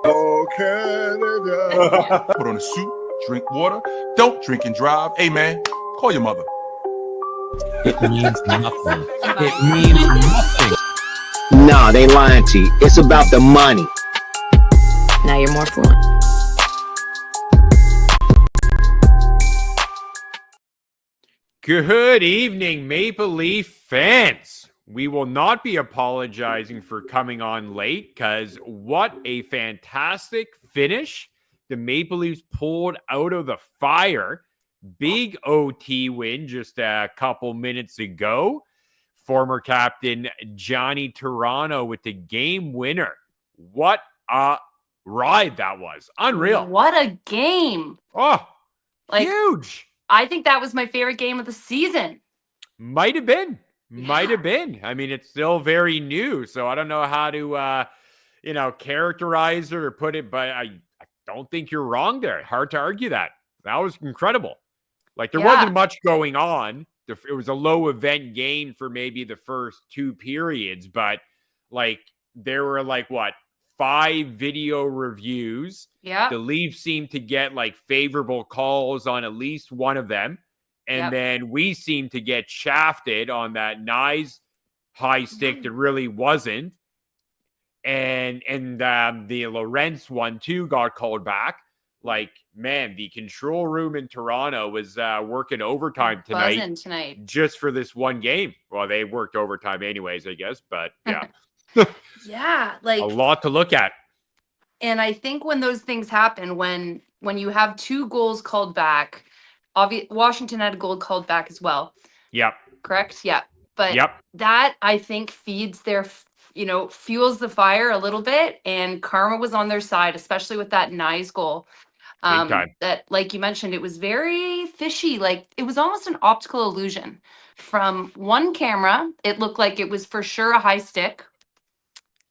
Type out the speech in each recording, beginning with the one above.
Oh, Canada. Put on a suit, drink water, don't drink and drive. Hey, man, call your mother. It means nothing. It means nothing. Nah, they lying to you. It's about the money. Now you're more fluent. Good evening, Maple Leaf fans. We will not be apologizing for coming on late because what a fantastic finish the Maple Leafs pulled out of the fire. Big OT win just a couple minutes ago. Former captain Johnny Toronto with the game winner. What a ride that was. Unreal. What a game. Oh, huge. I think that was my favorite game of the season. Might have been. Might have been. I mean, it's still very new, so I don't know how to, characterize it or put it, but I don't think you're wrong there. Hard to argue that. That was incredible. Like, there wasn't much going on. It was a low event game for maybe the first two periods, but, like, there were, 5 video reviews. Yeah. The Leafs seemed to get, favorable calls on at least one of them. And then we seem to get shafted on that nice high stick that really wasn't. And the Lorentz one, too, got called back. The control room in Toronto was working overtime tonight. Just for this one game. Well, they worked overtime anyways, I guess. But, yeah. Yeah. A lot to look at. And I think when those things happen, when you have 2 goals called back, Washington had a goal called back as well. Yep. Correct? Yeah. But that, I think, feeds fuels the fire a little bit. And karma was on their side, especially with that Nyes goal. That, like you mentioned, it was very fishy. It was almost an optical illusion. From one camera, it looked like it was for sure a high stick.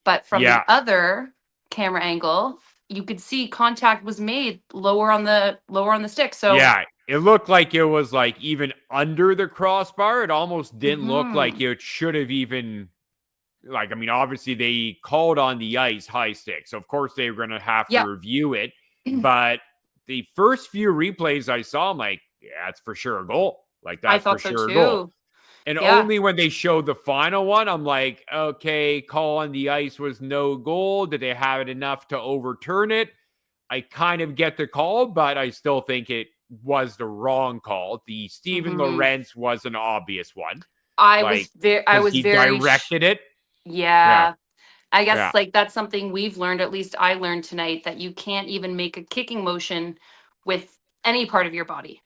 But from the other camera angle, you could see contact was made lower on the stick. So yeah, it looked like it was even under the crossbar. It almost didn't look like it should have even obviously they called on the ice high stick, so of course they were going to have to review it. But the first few replays I saw, I'm like, yeah, it's for sure a goal. That's I thought for so sure too. a goal. And only when they showed the final one, I'm like, okay, call on the ice was no goal. Did they have it enough to overturn it? I kind of get the call, but I still think it was the wrong call. The Steven Lorentz was an obvious one. I was very directed it. Yeah. I guess that's something we've learned, at least I learned tonight, that you can't even make a kicking motion with any part of your body.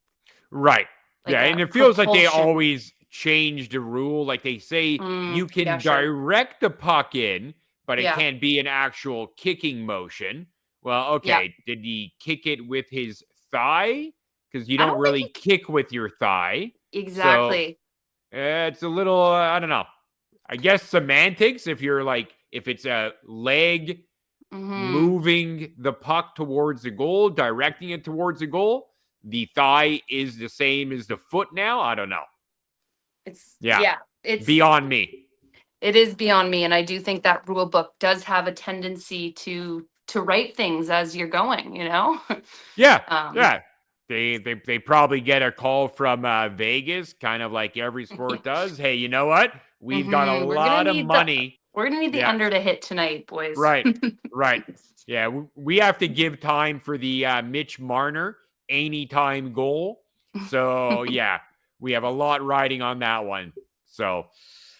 Right. And it feels like they always change the rule. They say you can direct the puck in, but it can't be an actual kicking motion. Well, okay. Did he kick it with his thigh? Because you don't really kick with your thigh. Exactly. So, it's a little, I don't know. I guess semantics, if it's a leg moving the puck towards the goal, directing it towards the goal, the thigh is the same as the foot now. I don't know. It's beyond me. It is beyond me. And I do think that rule book does have a tendency to write things as you're going, Yeah. They probably get a call from Vegas, kind of like every sport does. Hey, you know what? We've got a lot of money. We're going to need the under to hit tonight, boys. Right. Yeah, we have to give time for the Mitch Marner anytime goal. So, yeah, we have a lot riding on that one. So,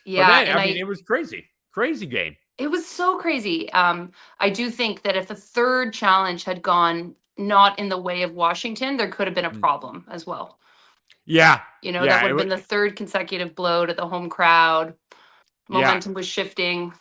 yeah, it was crazy. Crazy game. It was so crazy. I do think that if a third challenge had gone not in the way of Washington, there could have been a problem as well. Yeah. That would have been the third consecutive blow to the home crowd. Momentum was shifting.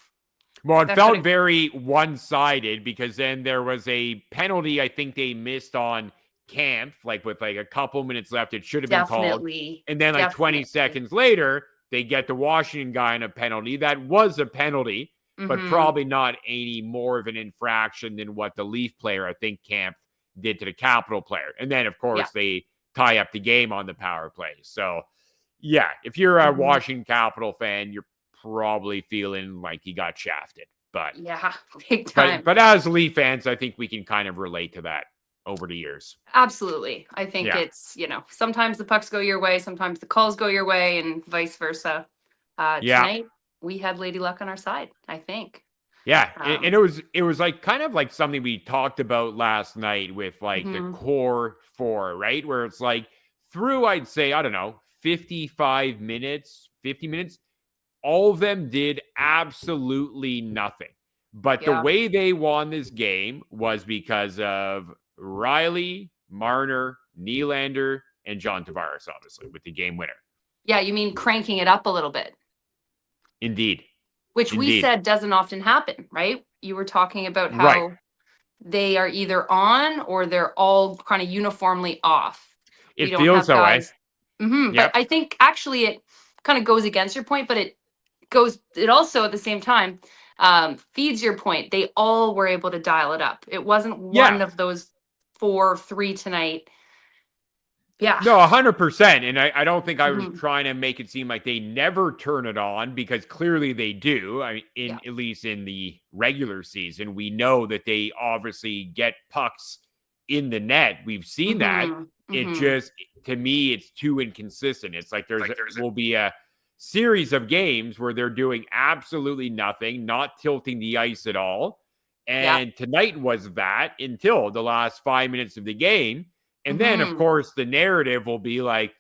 Well, it felt very one-sided because then there was a penalty I think they missed on Camp, with a couple minutes left. It should have been called. And then 20 seconds later, they get the Washington guy on a penalty. That was a penalty, but probably not any more of an infraction than what the Leaf player, I think Camp, did to the Capital player. And then, of course, they tie up the game on the power play. So, yeah, if you're a Washington Capital fan, you're probably feeling like he got shafted. But yeah, big time. But as Leaf fans, I think we can kind of relate to that over the years. Absolutely. I think it's, sometimes the pucks go your way, sometimes the calls go your way, and vice versa. Tonight we had Lady Luck on our side, I think. Yeah, and it was like kind of like something we talked about last night with like the core four, right? Where it's like through, I'd say, I don't know, 50 minutes, all of them did absolutely nothing. But the way they won this game was because of Riley, Marner, Nylander, and John Tavares, obviously, with the game winner. Yeah, you mean cranking it up a little bit. Indeed. Which we said doesn't often happen, right? You were talking about how they are either on or they're all kind of uniformly off. It feels that way. But I think actually it kind of goes against your point, but it also at the same time feeds your point. They all were able to dial it up. It wasn't one of those 4-3 tonight. Yeah. No, 100%. And I don't think I was trying to make it seem like they never turn it on, because clearly they do. I mean, at least in the regular season, we know that they obviously get pucks in the net. We've seen that. It just, to me, it's too inconsistent. It's like there will be a series of games where they're doing absolutely nothing, not tilting the ice at all. And tonight was that until the last 5 minutes of the game. And then, of course, the narrative will be like,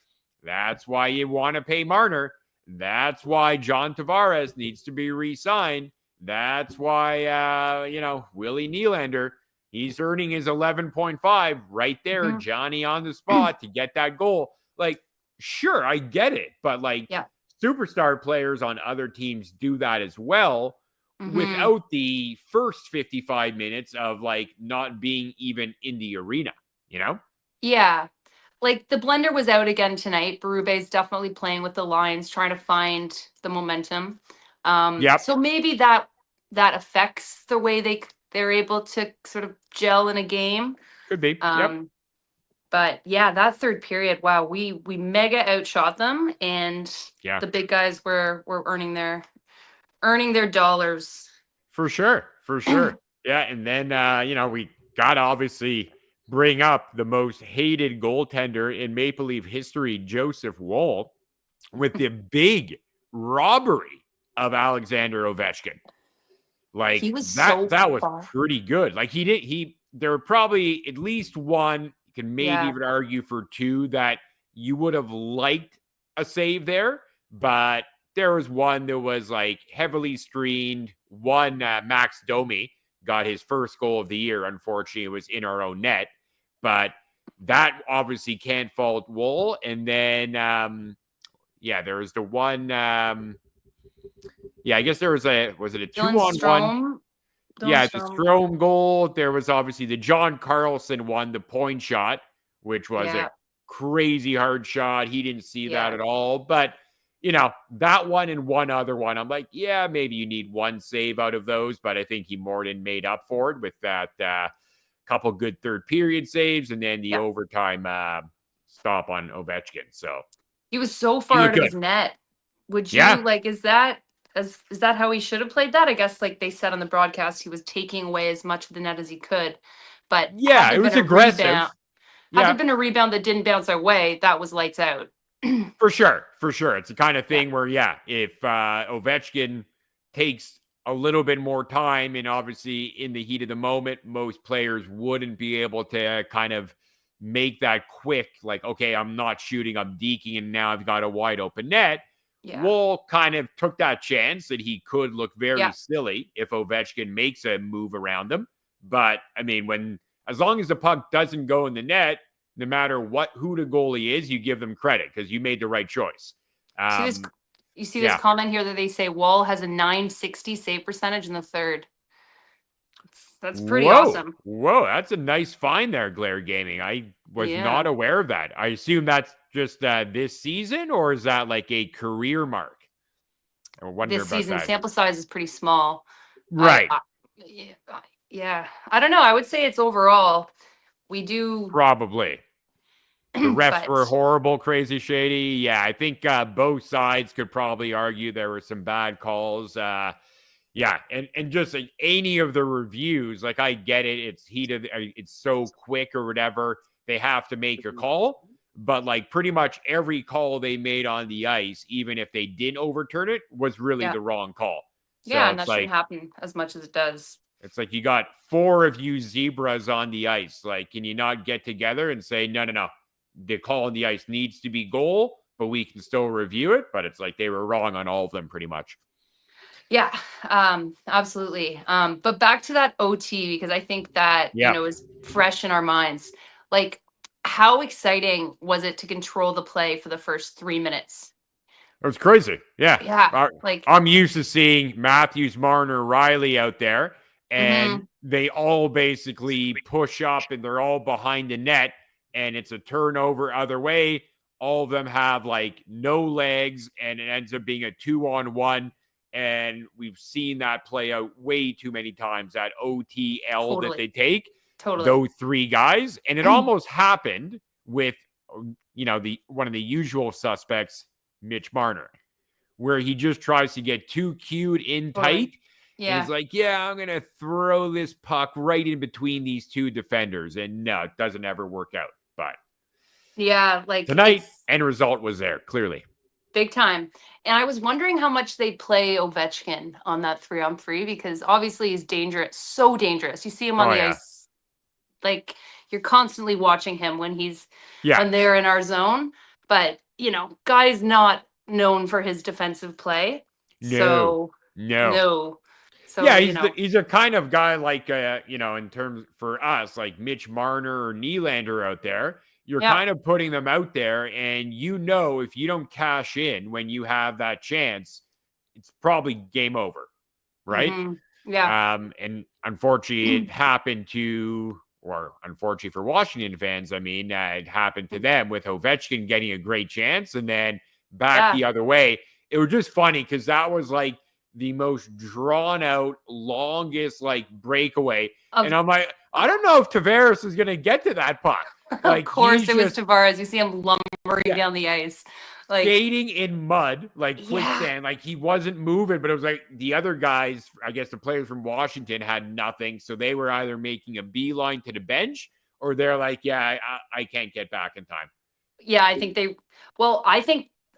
that's why you want to pay Marner. That's why John Tavares needs to be re-signed. That's why, Willie Nylander, he's earning his 11.5 right there, Johnny on the spot to get that goal. Like, sure, I get it. But, superstar players on other teams do that as well without the first 55 minutes of, not being even in the arena, Yeah. Like the blender was out again tonight. Berube's definitely playing with the lines, trying to find the momentum. So maybe that affects the way they're able to sort of gel in a game. Could be. But yeah, that third period, wow, we mega outshot them, and the big guys were earning their dollars. For sure. And then we got obviously bring up the most hated goaltender in Maple Leaf history, Joseph Woll, with the big robbery of Alexander Ovechkin. Like he was that was pretty good. Like there were probably at least one, you can maybe even argue for two, that you would have liked a save there, but there was one that was heavily screened. One, Max Domi got his first goal of the year. Unfortunately, it was in our own net, but that obviously can't fault Woll. And then, there was the one. I guess there was was it a 2-on-1? Yeah, the Strome goal. There was obviously the John Carlson one, the point shot, which was a crazy hard shot. He didn't see that at all. But, that one and one other one, I'm like, maybe you need one save out of those. But I think he more than made up for it with that couple good third period saves and then the overtime stop on Ovechkin. So he was so far out of his net. Would you is that how he should have played that? I guess they said on the broadcast, he was taking away as much of the net as he could. But it was aggressive. Had there been a rebound that didn't bounce our way, that was lights out. For sure. It's the kind of thing where, if Ovechkin takes a little bit more time, and obviously in the heat of the moment, most players wouldn't be able to kind of make that quick, okay, I'm not shooting, I'm deking, and now I've got a wide open net. Woll kind of took that chance that he could look very silly if Ovechkin makes a move around him. But I mean, as long as the puck doesn't go in the net, no matter who the goalie is, you give them credit because you made the right choice. You see this comment here that they say Woll has a .960 save percentage in the third. That's pretty awesome. Whoa, that's a nice find there, Glare Gaming. I was not aware of that. I assume that's just this season, or is that a career mark? I wonder this about season that. Sample size is pretty small. Right. I don't know. I would say it's overall. We do probably. The refs were horrible, crazy, shady. Yeah, I think both sides could probably argue there were some bad calls. Yeah, and just like any of the reviews, like I get it, it's heated, it's so quick or whatever. They have to make a call, but like pretty much every call they made on the ice, even if they didn't overturn it, was really the wrong call. So and that shouldn't happen as much as it does. It's like you got 4 of you zebras on the ice. Like, can you not get together and say, no, the call on the ice needs to be goal, but we can still review it? But it's like they were wrong on all of them pretty much. Yeah, absolutely. But back to that OT, because I think that, is fresh in our minds. Like, how exciting was it to control the play for the first 3 minutes? It was crazy. Yeah. Yeah. Like, I'm used to seeing Matthews, Marner, Riley out there, and they all basically push up and they're all behind the net, and it's a turnover other way. All of them have like no legs, and it ends up being a 2-on-1. And we've seen that play out way too many times, that OTL that they take, those 3 guys. And it almost happened with, one of the usual suspects, Mitch Marner, where he just tries to get too cued in tight. Yeah. And he's like, I'm going to throw this puck right in between these 2 defenders. And no, it doesn't ever work out. But like tonight, end result was there, clearly. Big time. And I was wondering how much they play Ovechkin on that 3-on-3, because obviously he's dangerous, so dangerous. You see him on the ice, like you're constantly watching him when he's when they're in our zone. But, guy's not known for his defensive play. No. So, he's a kind of guy like, in terms for us, like Mitch Marner or Nylander out there. You're kind of putting them out there, and if you don't cash in when you have that chance, it's probably game over, right? Mm-hmm. Yeah. And unfortunately, it happened unfortunately for Washington fans, it happened to them with Ovechkin getting a great chance, and then back the other way. It was just funny because that was like the most drawn out, longest like breakaway. And I'm like, I don't know if Tavares is going to get to that puck. Like, of course it was Tavares. You see him lumbering down the ice. Like skating in mud, like quicksand. Like he wasn't moving, but it was like the other guys, I guess the players from Washington had nothing. So they were either making a beeline to the bench or they're like, I can't get back in time. Yeah, I think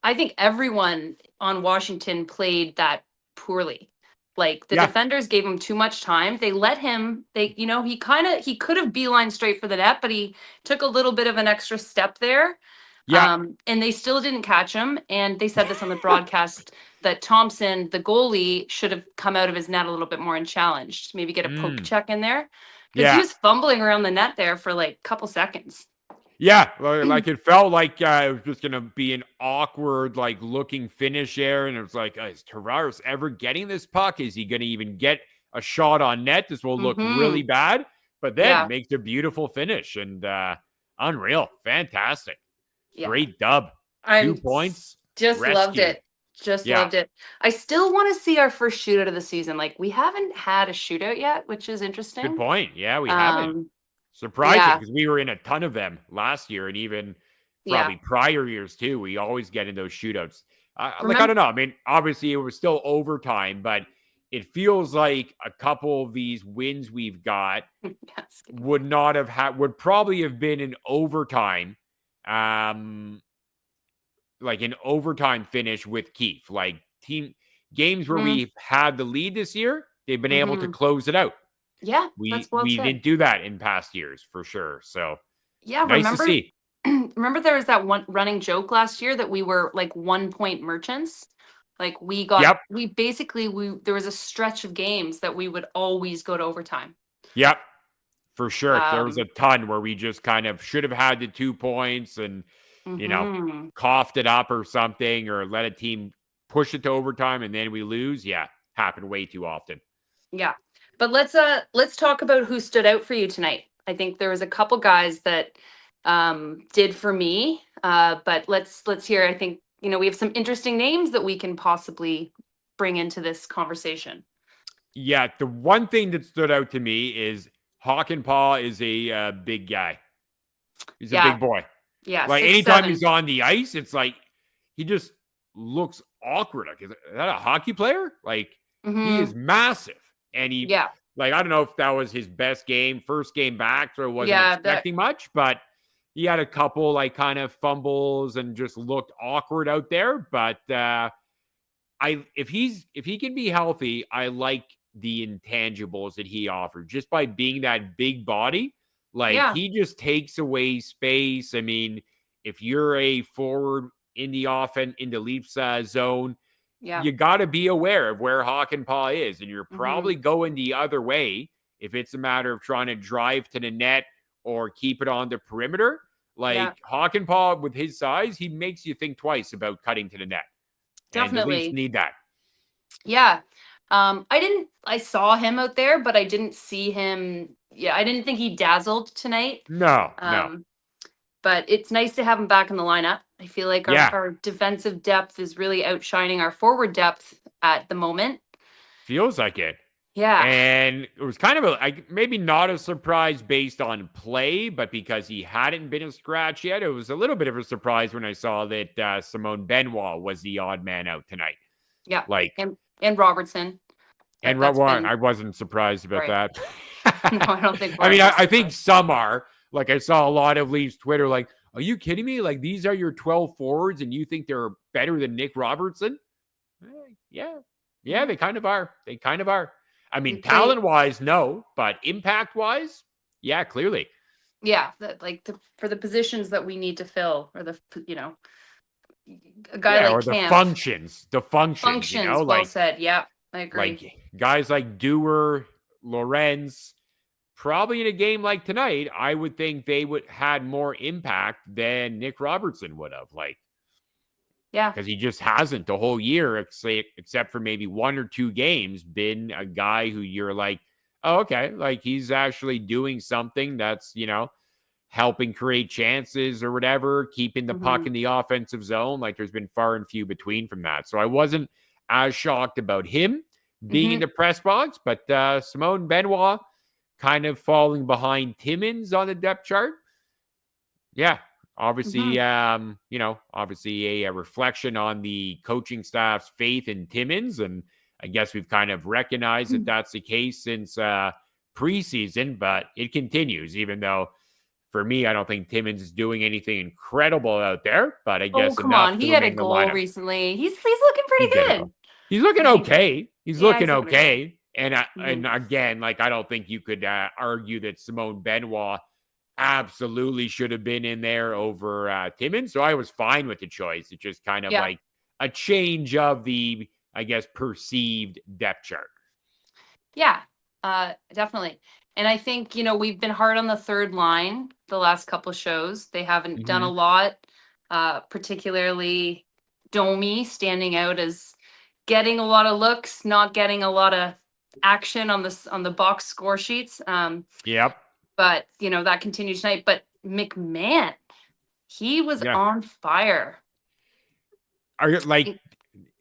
I think everyone on Washington played that poorly. Like the defenders gave him too much time. They let him, he could have beeline straight for the net, but he took a little bit of an extra step there. Yeah. And they still didn't catch him. And they said this on the broadcast that Thompson, the goalie, should have come out of his net a little bit more and challenged, maybe get a poke check in there. Because he was fumbling around the net there for like a couple seconds. Yeah, like it felt like it was just going to be an awkward, like looking finish there. And it was like, is Tavares ever getting this puck? Is he going to even get a shot on net? This will look really bad. But then makes a beautiful finish and unreal. Fantastic. Yeah. Great dub. 2 points. Just loved it. Loved it. I still want to see our first shootout of the season. Like we haven't had a shootout yet, which is interesting. Good point. Yeah, we haven't. Surprising because we were in a ton of them last year and even probably prior years too. We always get in those shootouts. I don't know. Obviously it was still overtime, but it feels like a couple of these wins we've got would probably have been in overtime. Like an overtime finish with Keefe. Like team games where we've had the lead this year, they've been able to close it out. Yeah, we didn't do that in past years for sure. So nice to see. Remember there was that one running joke last year that we were like 1 point merchants. Like we got there was a stretch of games that we would always go to overtime. Yep. For sure. There was a ton where we just kind of should have had the 2 points and coughed it up or something or let a team push it to overtime and then we lose. Yeah. Happened way too often. Yeah. But let's talk about who stood out for you tonight. I think there was a couple guys that did for me. But let's hear. I think we have some interesting names that we can possibly bring into this conversation. Yeah, the one thing that stood out to me is Hakanpää is a big guy. He's a big boy. Yeah, Like 6'7". anytime he's on the ice, it's like he just looks awkward. Like, is that a hockey player? Like he is massive. And he like, I don't know if that was his best game, first game back, so I wasn't expecting much, but he had a couple like kind of fumbles and just looked awkward out there. But if he can be healthy, I like the intangibles that he offers just by being that big body. Like he just takes away space. I mean, if you're a forward in the offense in the Leafs zone, you got to be aware of where Hakanpää is, and you're probably going the other way if it's a matter of trying to drive to the net or keep it on the perimeter. Like Hakanpää, with his size, he makes you think twice about cutting to the net. Definitely. And the Leafs need that. Yeah. I saw him out there, but I didn't see him. Yeah, I didn't think he dazzled tonight. No. But it's nice to have him back in the lineup. I feel like our defensive depth is really outshining our forward depth at the moment. Feels like it. Yeah. And it was kind of maybe not a surprise based on play, but because he hadn't been a scratch yet, it was a little bit of a surprise when I saw that Simone Benoit was the odd man out tonight. Yeah. Like and Robertson. And I wasn't surprised about that. No, I don't think. I mean, I think some are. Like, I saw a lot of Leafs Twitter like, are you kidding me? Like, these are your 12 forwards and you think they're better than Nick Robertson? Yeah, they kind of are. I mean, talent-wise, no, but impact-wise, yeah, clearly. Yeah, for the positions that we need to fill, or a guy like Camp. The functions. Well said. Yeah, I agree. Like guys like Dewar, Lorenz. Probably in a game like tonight, I would think they would had more impact than Nick Robertson would have. Like, because he just hasn't the whole year, except for maybe 1 or 2 games, been a guy who you're like, oh, okay, like he's actually doing something that's helping create chances or whatever, keeping the puck in the offensive zone. Like, there's been far and few between from that, so I wasn't as shocked about him being in the press box, but Simone Benoit kind of falling behind Timmins on the depth chart. Yeah, obviously, obviously a reflection on the coaching staff's faith in Timmins. And I guess we've kind of recognized that that's the case since preseason, but it continues, even though for me, I don't think Timmins is doing anything incredible out there, but I guess come on. He had a goal recently. He's looking pretty good. He's looking okay. He's looking okay. And again, like, I don't think you could argue that Simone Benoit absolutely should have been in there over Timmins. So I was fine with the choice. It's just kind of like a change of the, I guess, perceived depth chart. Yeah, definitely. And I think, we've been hard on the third line the last couple of shows. They haven't done a lot, particularly Domi standing out as getting a lot of looks, not getting a lot of action on the box score sheets. Yep. But that continued tonight. But McMahon, he was on fire. Are you like?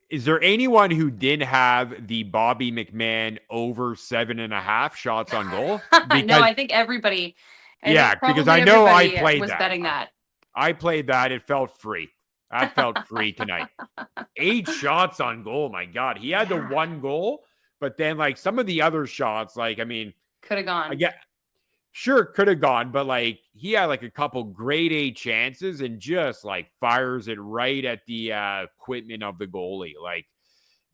Is there anyone who didn't have the Bobby McMahon over 7.5 shots on goal? No, I think everybody. Because I know I played was that. betting that. I played that. It felt free. That felt free tonight. 8 shots on goal. My God, he had the 1 goal. But then, like, some of the other shots, like, I mean, could have gone. Sure, could have gone, but like he had like a couple grade A chances and just like fires it right at the equipment of the goalie. Like,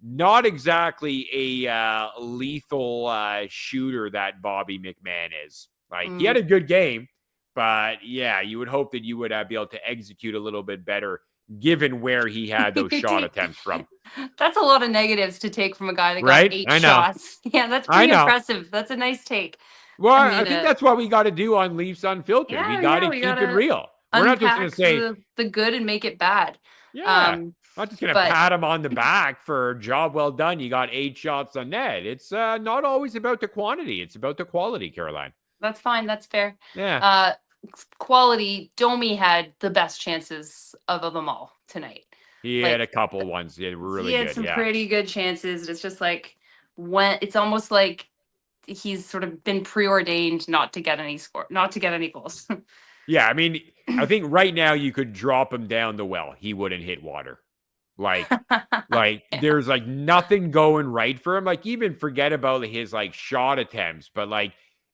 not exactly a lethal shooter that Bobby McMahon is. Like, he had a good game, but yeah, you would hope that you would be able to execute a little bit better given where he had those shot attempts from. That's a lot of negatives to take from a guy that got 8 shots. Yeah, that's pretty impressive. That's a nice take. Well, I think that's what we got to do on Leafs Unfiltered. Yeah, we got to keep it real. We're not just going to say the good and make it bad. Yeah, not just going to pat him on the back for job well done. You got 8 shots on net. It's not always about the quantity. It's about the quality, Caroline. That's fine. That's fair. Yeah. Quality. Domi had the best chances of them all tonight. He had a couple ones. He had some pretty good chances. It's just like it's almost like he's sort of been preordained not to get any goals. Yeah, I mean, I think right now you could drop him down the well. He wouldn't hit water. Like, there's like nothing going right for him. Like, even forget about his like shot attempts, but like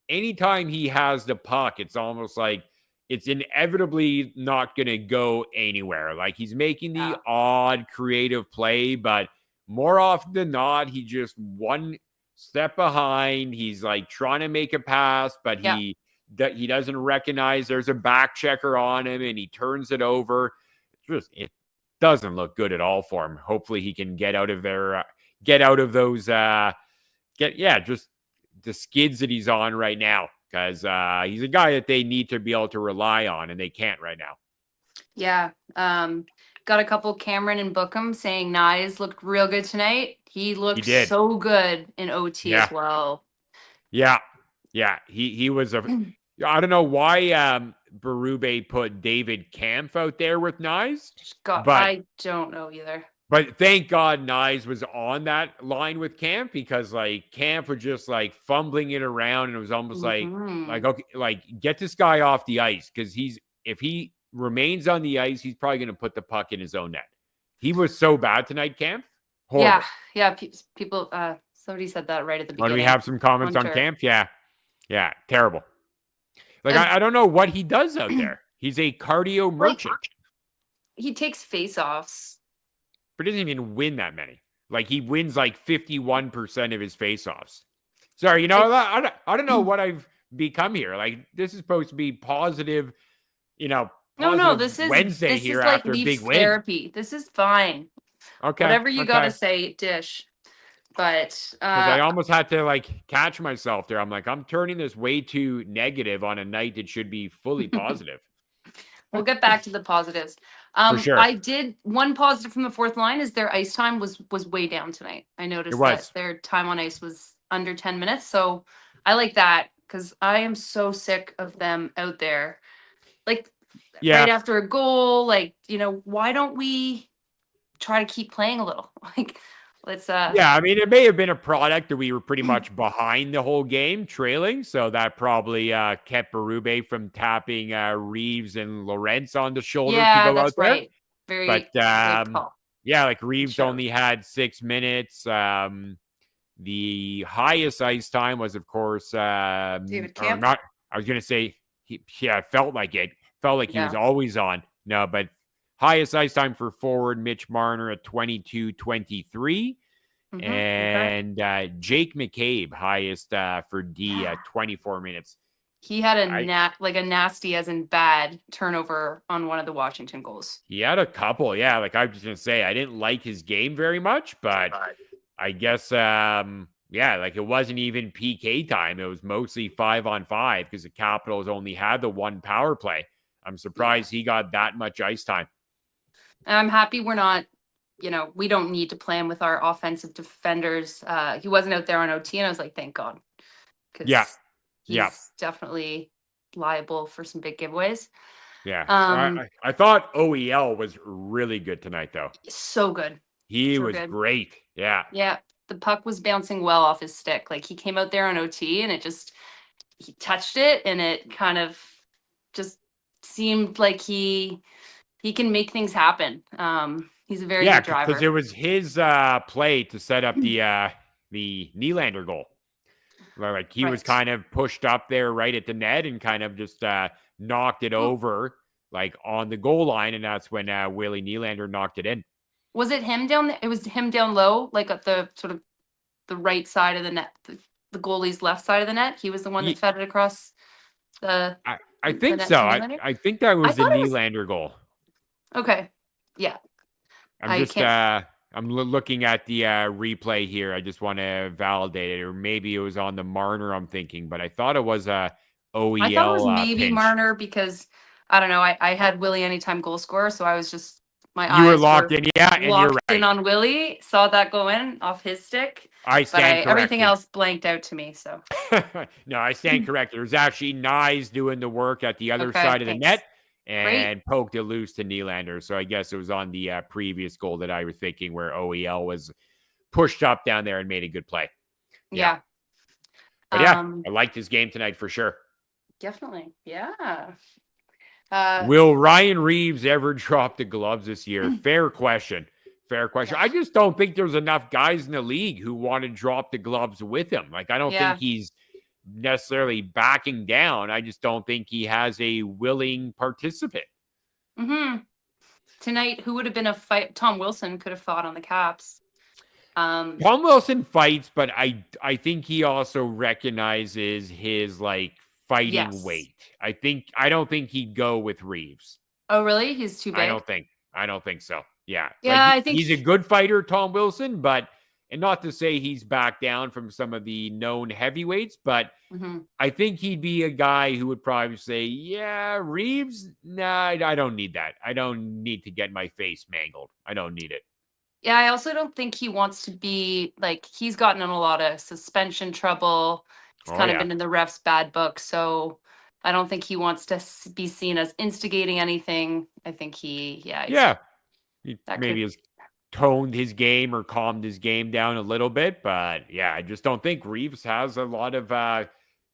anytime he has the puck, it's almost like it's inevitably not going to go anywhere. Like, he's making the odd creative play, but more often than not, he just one step behind. He's like trying to make a pass, but he doesn't recognize there's a back checker on him, and he turns it over. It doesn't look good at all for him. Hopefully he can get out of there, get out of those, just the skids that he's on right now, because he's a guy that they need to be able to rely on, and they can't right now. Yeah. Got a couple, Cameron and Bookham, saying Nyes looked real good tonight. He looked so good in OT as well. Yeah. Yeah. He was I don't know why Berube put David Kampf out there with Nyes. I don't know either. But thank God Nyes was on that line with Kampf, because like Kampf was just like fumbling it around, and it was almost like okay, like get this guy off the ice, because if he remains on the ice, he's probably going to put the puck in his own net. He was so bad tonight, Kampf. Horrible. Yeah. People. Somebody said that right at the beginning. Do we have some comments on Kampf? Yeah, terrible. Like, I don't know what he does out there. He's a cardio merchant. He takes face-offs, but doesn't even win that many. Like, he wins like 51% of his face-offs. Sorry, I don't know what I've become here. Like, this is supposed to be positive, No, this is Wednesday here like after a big win. Therapy. This is fine. Okay. Whatever you got to say, dish. But I almost had to like catch myself there. I'm like, I'm turning this way too negative on a night that should be fully positive. We'll get back to the positives. For sure. I did one positive from the fourth line is their ice time was way down tonight. I noticed that their time on ice was under 10 minutes. So I like that, because I am so sick of them out there. Like right after a goal, like, why don't we try to keep playing a little? Like, let's I mean, it may have been a product that we were pretty much behind the whole game, trailing, so that probably kept Berube from tapping Reeves and Lorentz on the shoulder to go out there. Right. Very good call. Like Reeves only had 6 minutes. The highest ice time was, of course, David Kampf. I was gonna say felt like he was always on. No, but highest ice time for forward Mitch Marner at 22:23. And Jake McCabe, highest for D at 24 minutes. He had a nasty, as in bad, turnover on one of the Washington goals. He had a couple, like I was just gonna say, I didn't like his game very much, but I guess like it wasn't even PK time. It was mostly 5-on-5, because the Capitals only had the one power play. I'm surprised he got that much ice time. I'm happy we're not, we don't need to play him with our offensive defenders. He wasn't out there on OT, and I was like, thank God. He's definitely liable for some big giveaways. I thought OEL was really good tonight, though. So good. He was great. Yeah. The puck was bouncing well off his stick. Like, he came out there on OT, and he touched it, and it kind of just seemed like he can make things happen. He's a very good driver. Because it was his play to set up the Nylander goal. Like, he was kind of pushed up there right at the net and kind of just knocked it over, like, on the goal line, and that's when Willie Nylander knocked it in. Was it him down there? It was him down low, like at the sort of the right side of the net, the goalie's left side of the net. He was the one that fed it across the. I think so. I think that was the Nylander goal. Okay. Yeah. I'm looking at the replay here. I just want to validate it, or maybe it was on the Marner. I'm thinking, but I thought it was OEL. I thought it was maybe pinch. Marner, because I don't know. I had Willie anytime goal scorer, so I was just eyes were locked in. Yeah, and locked you're right. in on Willie. Saw that go in off his stick. I stand corrected. Everything else blanked out to me. So no, I stand corrected. It was actually Nyes doing the work at the other side of the net. And poked it loose to Nylander. So I guess it was on the previous goal that I was thinking, where OEL was pushed up down there and made a good play. Yeah. But I liked his game tonight for sure. Definitely. Yeah. Will Ryan Reeves ever drop the gloves this year? Fair question. Fair question. I just don't think there's enough guys in the league who want to drop the gloves with him. Like, I don't think he's necessarily backing down. I just don't think he has a willing participant. Tonight, who would have been a fight? Tom Wilson could have fought on the Caps. Tom Wilson fights, but I think he also recognizes his like fighting weight. I don't think he'd go with Reeves. Oh, really? He's too big? I don't think so. Yeah. Yeah, like I think he's a good fighter, Tom Wilson, and not to say he's back down from some of the known heavyweights, but I think he'd be a guy who would probably say, yeah, Reeves, nah, I don't need that. I don't need to get my face mangled. I don't need it. Yeah, I also don't think he wants to be, like, he's gotten in a lot of suspension trouble. He's kind of been in the ref's bad book, so I don't think he wants to be seen as instigating anything. I think he maybe has toned his game or calmed his game down a little bit. But yeah, I just don't think Reeves has a lot of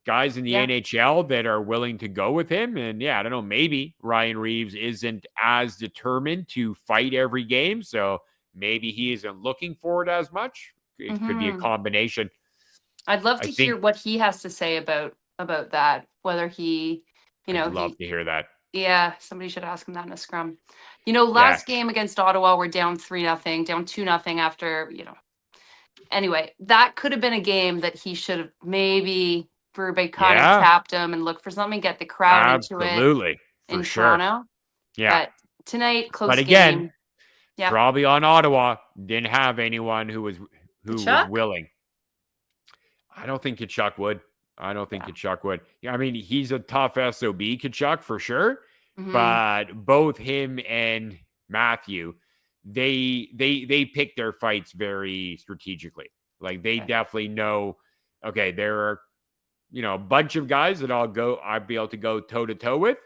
guys in the NHL that are willing to go with him. And yeah, I don't know, maybe Ryan Reeves isn't as determined to fight every game. So maybe he isn't looking for it as much. It could be a combination. I'd love to hear what he has to say about that, whether he, I'd love to hear that. Yeah, somebody should ask him that in a scrum. Last game against Ottawa, we're down 3-0, down 2-0 after, Anyway, that could have been a game that he should have maybe Berube kind of tapped him and looked for something, get the crowd into it. Absolutely. In Toronto. Yeah. But tonight, close game. But again, game. probably on Ottawa, didn't have anyone who was willing. I don't think Tkachuk would. Yeah, I mean, he's a tough SOB, Tkachuk, for sure. But both him and Matthew, they pick their fights very strategically. Like, they definitely know, okay, there are, a bunch of guys that I'd be able to go toe-to-toe with.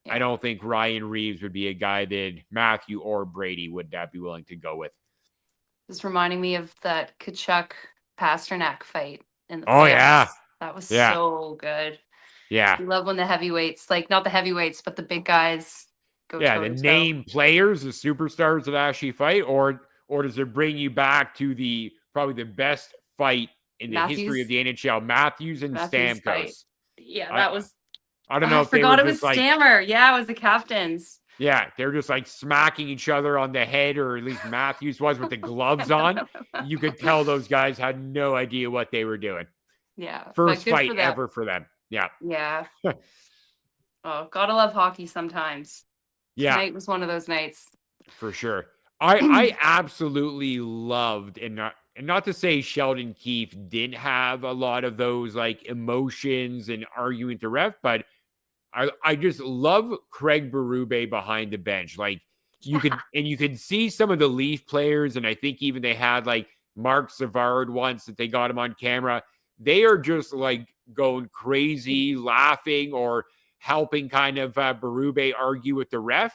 Yeah. I don't think Ryan Reeves would be a guy that Matthew or Brady would be willing to go with. Just reminding me of that Kachuk-Pasternak fight in the playoffs. Yeah. That was so good. Yeah. I love when the heavyweights, like not the heavyweights, but the big guys go toe-to-toe. The name players, the superstars that actually fight, or does it bring you back to probably the best fight in the history of the NHL, Matthews and Stamkos? Fight. Yeah, that was. I don't know if they were it just was Stammer. Yeah, it was the captains. Yeah, they're just like smacking each other on the head, or at least Matthews was with the gloves on. You could tell those guys had no idea what they were doing. Yeah. First fight ever for them. Yeah. Yeah. Oh, gotta love hockey sometimes. Yeah. Tonight was one of those nights. For sure. I absolutely loved, and not to say Sheldon Keefe didn't have a lot of those like emotions and arguing to ref, but I just love Craig Berube behind the bench. Like, you could see some of the Leaf players, and I think even they had like Mark Savard once that they got him on camera. They are just like going crazy, laughing or helping kind of Berube argue with the ref.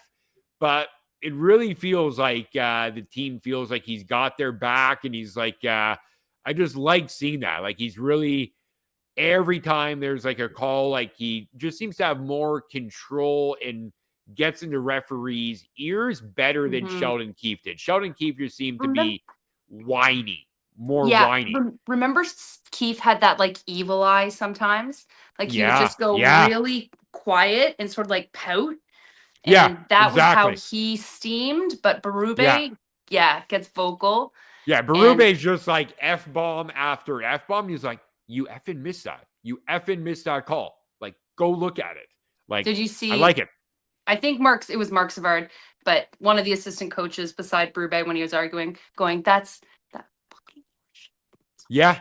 But it really feels like the team feels like he's got their back, and he's like, I just like seeing that. Like, he's really, every time there's like a call, like he just seems to have more control and gets into referees' ears better than Sheldon Keefe did. Sheldon Keefe just seemed to be whiny. Whiny. Remember Keefe had that like evil eye sometimes? Like he would just go really quiet and sort of like pout. And that was how he steamed. But Berube, gets vocal. Yeah, Berube's just like F-bomb after F-bomb. He's like, you effing missed that. You effing missed that call. Like, go look at it. Like, did you see? I like it. I think it was Mark Savard, but one of the assistant coaches beside Berube when he was arguing, going, that's that fucking Yeah.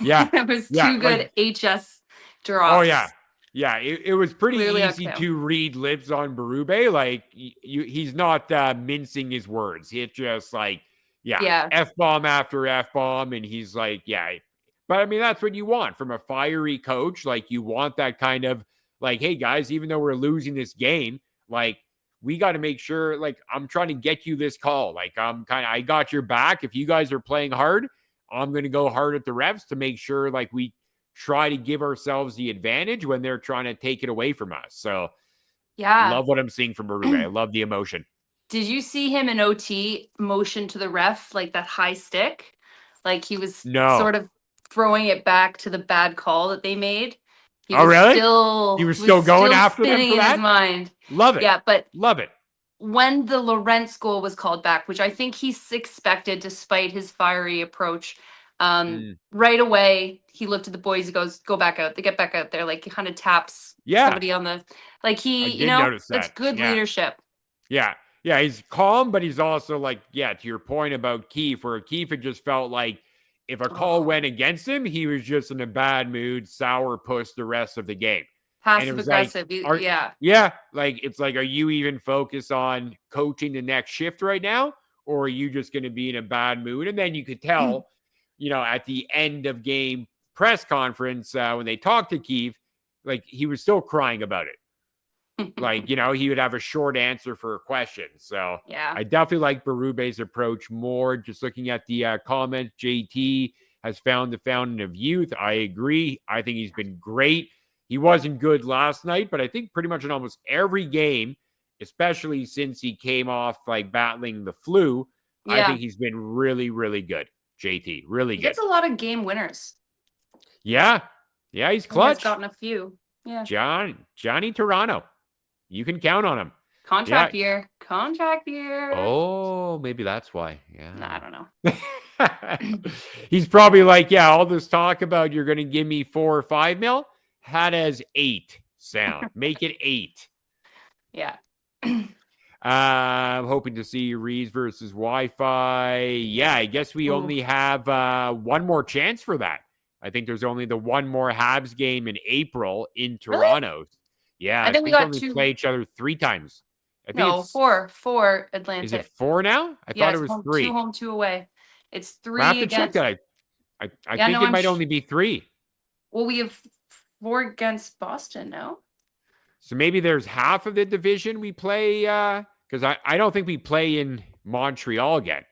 It was too good HS drops. Oh, yeah. Yeah, it was pretty easy to read lips on Berube. Like, he's not mincing his words. It's just like, F-bomb after F-bomb. And he's like, But, I mean, that's what you want from a fiery coach. Like, you want that kind of, like, hey, guys, even though we're losing this game, like, we got to make sure, like, I'm trying to get you this call. Like, I got your back. If you guys are playing hard, I'm going to go hard at the refs to make sure, like, we try to give ourselves the advantage when they're trying to take it away from us. So, Yeah. Love what I'm seeing from Berube. I love the emotion. Did you see him in OT motion to the ref, like that high stick? Like he was No. sort of throwing it back to the bad call that they made. He Oh, was really? still He was still going after them spinning for in his that? mind. Love it. Yeah, but Love it. when the Lorentz goal was called back, which I think he's expected despite his fiery approach, right away he looked at the boys. He goes, "Go back out." They get back out there, like he kind of taps somebody on the, like I did notice that. that's good leadership. Yeah. Yeah, he's calm, but he's also like, to your point about Keefe, where Keefe had just felt like if a call went against him, he was just in a bad mood, sourpuss the rest of the game. Passive aggressive. Like, yeah. Like, it's like, are you even focused on coaching the next shift right now? Or are you just going to be in a bad mood? And then you could tell, at the end of game press conference, when they talked to Keefe, like he was still crying about it. Like, he would have a short answer for a question. So yeah, I definitely like Berube's approach more. Just looking at the comments, JT has found the fountain of youth. I agree. I think he's been great. He wasn't good last night, but I think pretty much in almost every game, especially since he came off like battling the flu, I think he's been really, really good. JT, really good. He gets a lot of game winners. Yeah. Yeah, he's clutch. He's gotten a few. Yeah. Johnny Toronto. You can count on him. Contract year. Oh, maybe that's why. Yeah. Nah, I don't know. He's probably like, all this talk about you're going to give me 4 or 5 mil. Had as 8 sound. Make it 8. Yeah. I'm hoping to see Reeves versus Wi-Fi. Yeah, I guess we only have one more chance for that. I think there's only the one more Habs game in April in Toronto. Really? Yeah, I think we got only 2. play each other 3 times. I think no, 4 Atlantic. Is it 4 now? I thought it was 3. 2 home, 2 away. It's 3 I have to against. check that. I think it might only be 3. Well, we have 4 against Boston, no? So maybe there's half of the division we play, because I don't think we play in Montreal again.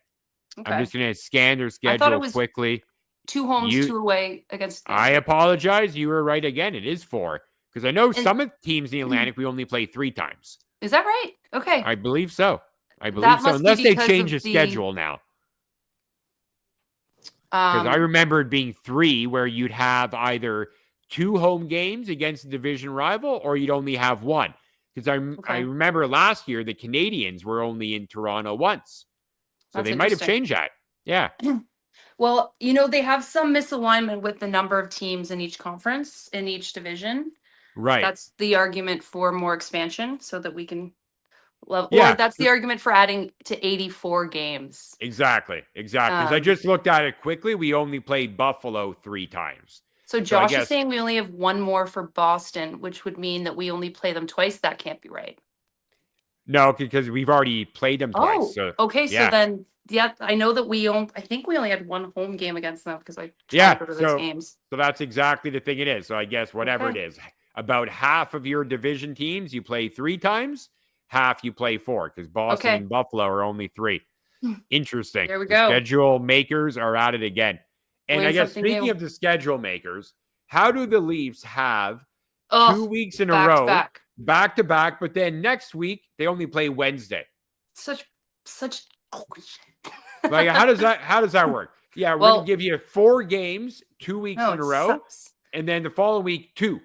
Okay. I'm just going to scan their schedule quickly. 2 homes, 2 away against. I apologize. You were right again. It is 4. Because I know some of the teams in the Atlantic, we only play 3 times. Is that right? Okay. I believe so. Unless they change the schedule now. Because I remember it being 3 where you'd have either 2 home games against a division rival or you'd only have 1. Because I remember last year the Canadians were only in Toronto once. So they might have changed that. Yeah. Well, they have some misalignment with the number of teams in each conference, in each division. Right. That's the argument for more expansion so that we can or that's the argument for adding to 84 games. Exactly. Because I just looked at it quickly. We only played Buffalo 3 times. So Josh is saying we only have 1 more for Boston, which would mean that we only play them twice. That can't be right. No, because we've already played them twice. So, okay. So then, I know that I think we only had 1 home game against them because I tried to go to those games. So that's exactly the thing it is. So I guess whatever it is, about half of your division teams you play 3 times, half you play 4 because Boston and Buffalo are only 3. Interesting. There we go. Schedule makers are at it again. And I guess speaking of the schedule makers, how do the Leafs have 2 weeks in a row, back to back, but then next week they only play Wednesday? Such like how does that work? Yeah, we're gonna give you 4 games, 2 weeks in a row, and then the following week 2.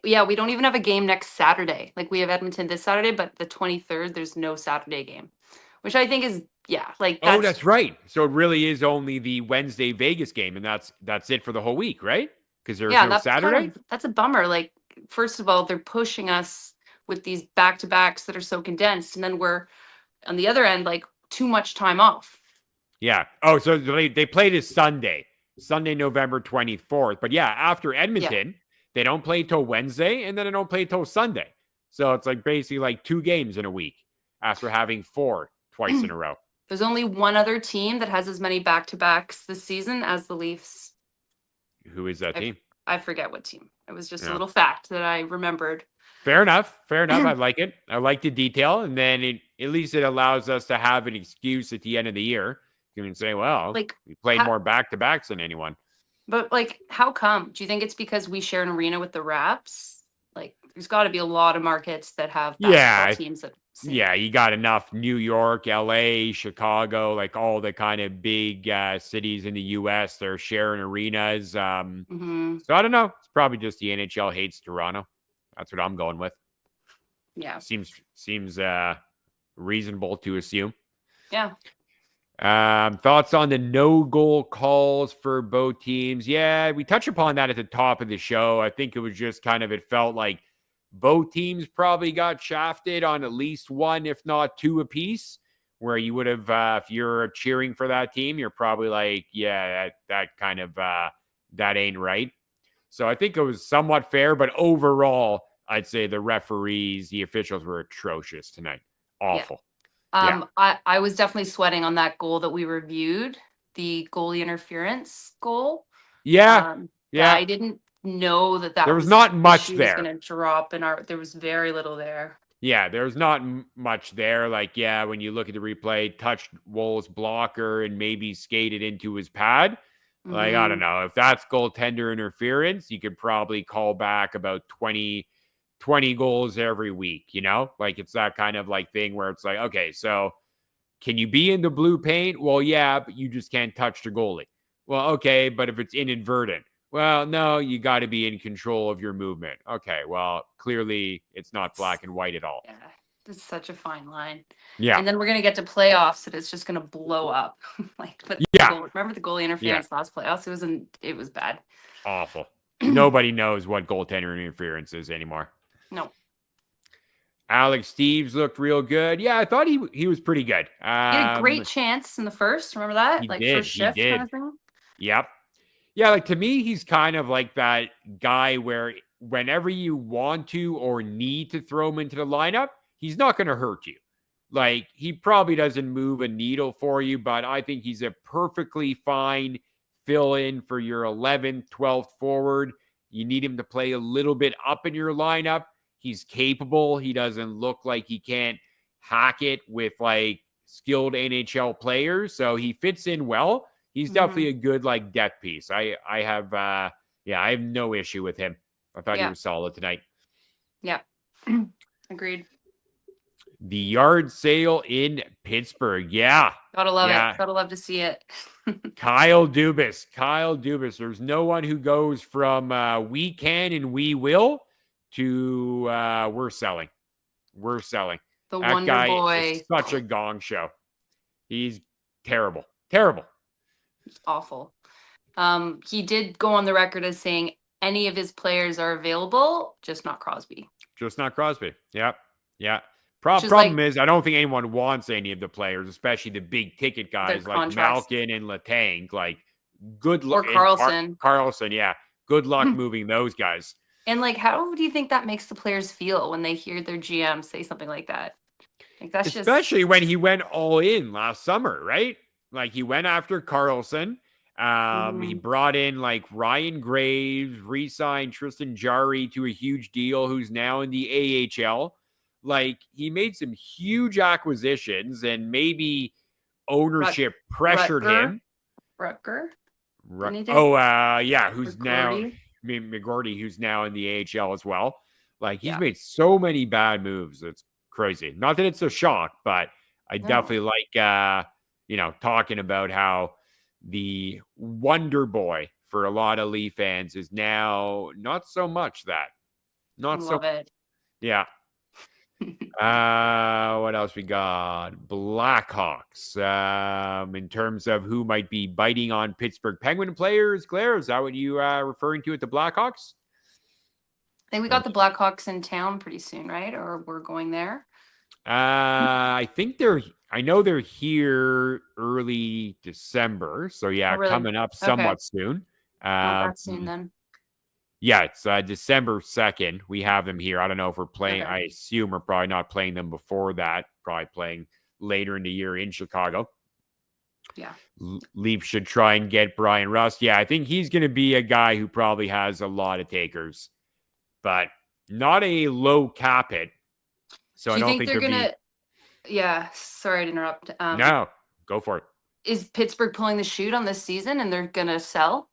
Yeah, we don't even have a game next Saturday. Like we have Edmonton this Saturday, but the 23rd there's no Saturday game, which I think is that's right. So it really is only the Wednesday Vegas game, and that's it for the whole week, right? Because there's no Saturday. That's a bummer. Like, first of all, they're pushing us with these back-to-backs that are so condensed, and then we're on the other end, like too much time off. Yeah. Oh, so they play this Sunday, November 24th. But after Edmonton, they don't play till Wednesday, and then they don't play till Sunday. So it's like basically like 2 games in a week after having 4 twice in a row. There's only one other team that has as many back-to-backs this season as the Leafs. Who is that team? I forget what team. It was just a little fact that I remembered. Fair enough. I like it. I like the detail. And then at least it allows us to have an excuse at the end of the year. You can say, well, we played more back-to-backs than anyone. But, how come? Do you think it's because we share an arena with the Raps? there's got to be a lot of markets that have basketball teams that. Yeah, you got enough New York, LA, Chicago, like all the kind of big cities in the US. They're sharing arenas. So I don't know. It's probably just the NHL hates Toronto. That's what I'm going with. Yeah. Seems reasonable to assume. Yeah. Thoughts on the no goal calls for both teams? Yeah, we touched upon that at the top of the show. I think it was just kind of, it felt like both teams probably got shafted on at least one, if not two apiece, where you would have, if you're cheering for that team, you're probably like, yeah, that kind of, that ain't right. So I think it was somewhat fair, but overall, I'd say the referees, the officials were atrocious tonight. Awful. Yeah. I was definitely sweating on that goal that we reviewed, the goalie interference goal. Yeah. I didn't know that there was not much there. Going to drop in our. There was very little there. Yeah, there's not much there. Like, yeah, when you look at the replay, touched Woll's blocker and maybe skated into his pad. Like, I don't know. If that's goaltender interference, you could probably call back about 20 goals every week, you know? Like, it's that kind of like thing where it's like, okay, so can you be in the blue paint? Well, yeah, but you just can't touch the goalie. Well, okay, but if it's inadvertent, well, no, you got to be in control of your movement. Okay, well, clearly it's not black and white at all. Yeah, it's such a fine line. Yeah. And then we're going to get to playoffs and it's just going to blow up. But remember the goalie interference last playoffs? It was bad. Awful. Nobody knows what goaltender interference is anymore. No. Alex Steves looked real good. Yeah, I thought he was pretty good. He had a great chance in the first. Remember that? First shift kind of thing? Yep. Yeah, like to me, he's kind of like that guy where whenever you want to or need to throw him into the lineup, he's not going to hurt you. Like, he probably doesn't move a needle for you, but I think he's a perfectly fine fill-in for your 11th, 12th forward. You need him to play a little bit up in your lineup. He's capable. He doesn't look like he can't hack it with, like, skilled NHL players, so he fits in well. He's definitely a good, like, depth piece. I have no issue with him. I thought he was solid tonight. Yeah. Agreed. The yard sale in Pittsburgh. Yeah. Gotta love it. Gotta love to see it. Kyle Dubas. There's no one who goes from we can and we will to we're selling. The that Wonder guy Boy. Is such a gong show. He's terrible. Awful. He did go on the record as saying any of his players are available, just not Crosby. Yep. Yeah. Problem is, I don't think anyone wants any of the players, especially the big ticket guys like Malkin and Letang. Like, good luck. Or Carlson. Carlson, yeah. Good luck moving those guys. And like, how do you think that makes the players feel when they hear their GM say something like that? Like, that's especially when he went all in last summer, right? Like, he went after Carlson. He brought in like Ryan Graves, re-signed Tristan Jarry to a huge deal, who's now in the AHL. Like, he made some huge acquisitions, and maybe ownership pressured him. Rutger? Who's McGordy? now McGordy, who's now in the AHL as well. Like, he's made so many bad moves. It's crazy. Not that it's a shock, but I definitely like talking about how the Wonder Boy for a lot of Leaf fans is now not so much that. Love it. Yeah. What else we got? Blackhawks. In terms of who might be biting on Pittsburgh Penguin players, Claire, is that what you referring to at the Blackhawks? I think we got the Blackhawks in town pretty soon, right? Or we're going there. I think I know they're here early December. So really? Coming up somewhat soon. That's soon then. Yeah, it's December 2nd. We have them here. I don't know if we're playing. Okay. I assume we're probably not playing them before that. Probably playing later in the year in Chicago. Yeah. Leaf should try and get Brian Rust. Yeah, I think he's going to be a guy who probably has a lot of takers, but not a low cap hit. So I don't think they're going to. Yeah, sorry to interrupt. No, go for it. Is Pittsburgh pulling the chute on this season and they're going to sell?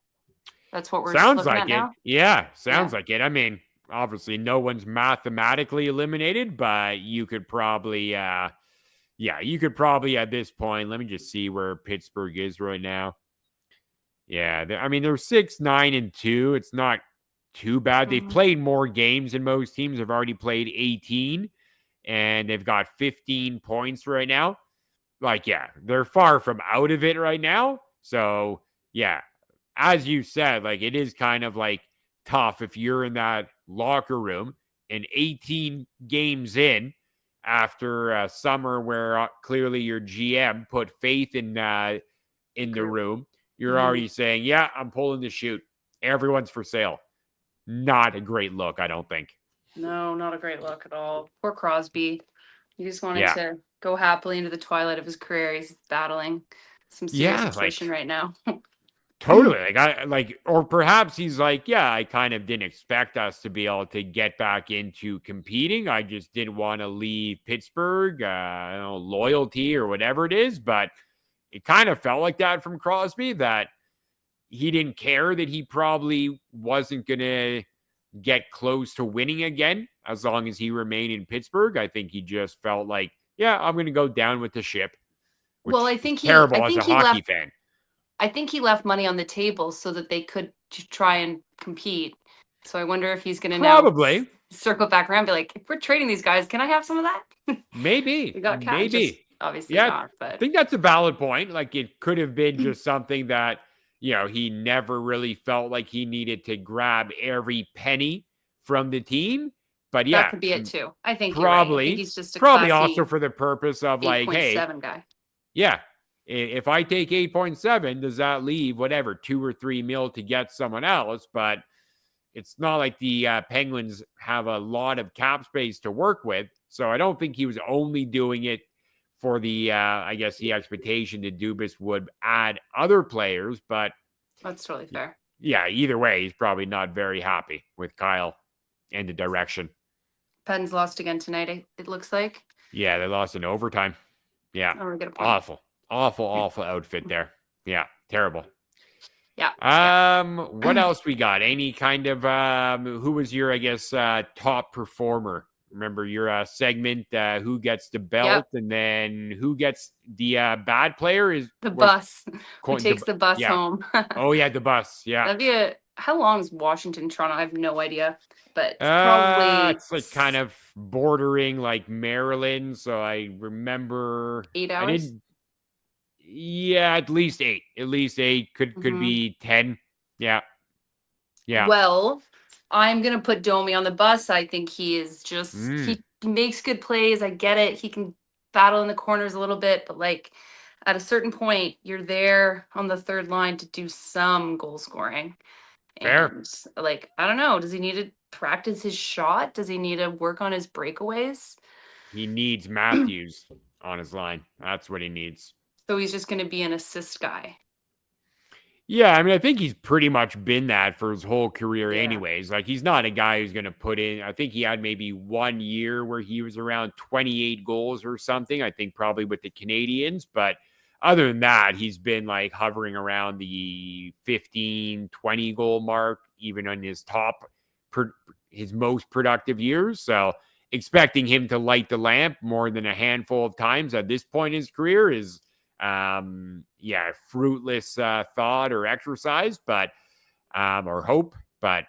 That's what we're sounds looking like at it. Now? Yeah, sounds like it. I mean, obviously no one's mathematically eliminated, but you could probably, you could probably at this point, let me just see where Pittsburgh is right now. Yeah, I mean, they're 6-9-2. It's not too bad. They've played more games than most teams. They've already played 18, and they've got 15 points right now. Like, yeah, they're far from out of it right now. So, yeah, as you said, like, it is kind of like tough if you're in that locker room and 18 games in after a summer where clearly your GM put faith in the room. You're already saying, yeah, I'm pulling the chute. Everyone's for sale. Not a great look, I don't think. No, not a great look at all. Poor Crosby. He just wanted to go happily into the twilight of his career. He's battling some serious attrition right now. Totally. Or perhaps he's like, yeah, I kind of didn't expect us to be able to get back into competing. I just didn't want to leave Pittsburgh, loyalty or whatever it is. But it kind of felt like that from Crosby, that he didn't care that he probably wasn't going to get close to winning again as long as he remained in Pittsburgh. I think he just felt like, yeah, I'm going to go down with the ship. Well, I think terrible as a hockey fan. I think he left money on the table so that they could try and compete. So I wonder if he's going to now circle back around and be like, if we're trading these guys, can I have some of that? Maybe. We got cash. Maybe. Obviously not. But I think that's a valid point. Like, it could have been just something that, he never really felt like he needed to grab every penny from the team. But yeah, that could be it too. I think probably I think he's just a probably also for the purpose of 8. like, hey, 7 guy. Yeah, if I take 8.7, does that leave whatever $2 or $3 million to get someone else? But it's not like the Penguins have a lot of cap space to work with, so I don't think he was only doing it for the, I guess, the expectation that Dubas would add other players, but that's totally fair. Yeah, either way, he's probably not very happy with Kyle and the direction. Pens lost again tonight, it looks like. Yeah, they lost in overtime. Yeah, awful outfit there. Yeah, terrible. Yeah. What else we got? Any kind of, who was your, I guess, top performer? Remember your segment, who gets the belt, and then who gets the bad player is the bus. Who takes the bus home? Oh yeah, the bus. Yeah. That'd be how long is Washington, Toronto? I have no idea, but probably it's like kind of bordering like Maryland. So I remember 8 hours. At least 8. At least 8 could be 10. Yeah. Well, I'm going to put Domi on the bus. I think he is just, he makes good plays. I get it. He can battle in the corners a little bit, but like at a certain point, you're there on the third line to do some goal scoring. Fair. And like, I don't know. Does he need to practice his shot? Does he need to work on his breakaways? He needs Matthews on his line. That's what he needs. So he's just going to be an assist guy. Yeah, I mean, I think he's pretty much been that for his whole career anyways. Like, he's not a guy who's going to put in, I think he had maybe 1 year where he was around 28 goals or something, I think probably with the Canadians. But other than that, he's been like hovering around the 15, 20 goal mark, even on his his most productive years. So expecting him to light the lamp more than a handful of times at this point in his career is fruitless thought or exercise, but or hope. But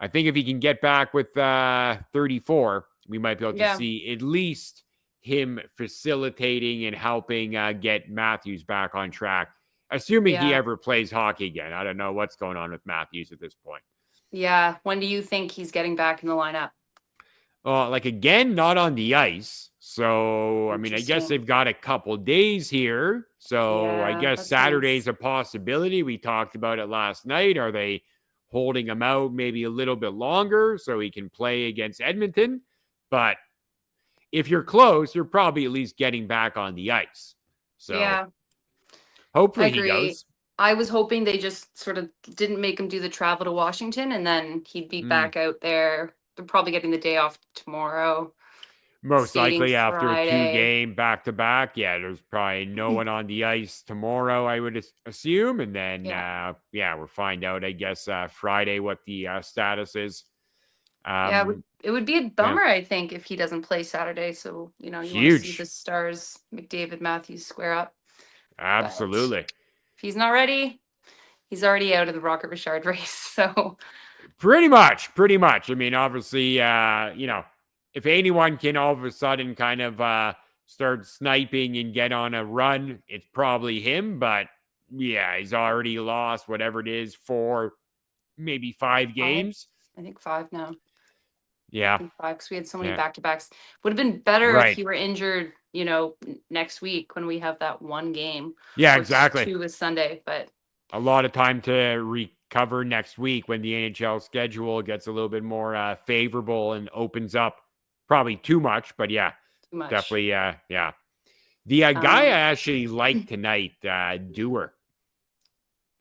I think if he can get back with 34, we might be able to see at least him facilitating and helping get Matthews back on track, assuming he ever plays hockey again. I don't know what's going on with Matthews at this point. Yeah. When do you think he's getting back in the lineup? Like, again, not on the ice. So, I mean, I guess they've got a couple days here. So I guess Saturday's a possibility. We talked about it last night. Are they holding him out maybe a little bit longer so he can play against Edmonton? But if you're close, you're probably at least getting back on the ice. So hopefully he goes. I was hoping they just sort of didn't make him do the travel to Washington and then he'd be back out there. They're probably getting the day off tomorrow. Most likely after a 2-game back-to-back. Yeah, there's probably no one on the ice tomorrow, I would assume. And then, we'll find out, I guess, Friday what the status is. It would be a bummer, I think, if he doesn't play Saturday. So, you want to see the Stars, McDavid, Matthews square up. Absolutely. But if he's not ready, he's already out of the Rocket Richard race. So pretty much. I mean, obviously, if anyone can all of a sudden kind of start sniping and get on a run, it's probably him. But yeah, he's already lost whatever it is, 4, maybe 5 games. I think 5 now. Yeah. 5 because we had so many back-to-backs. Would have been better if he were injured, next week when we have that one game. Yeah, exactly. 2 is Sunday, but a lot of time to recover next week when the NHL schedule gets a little bit more favorable and opens up. Probably too much, but yeah, too much. Definitely, yeah. The guy I actually like tonight, Dewar.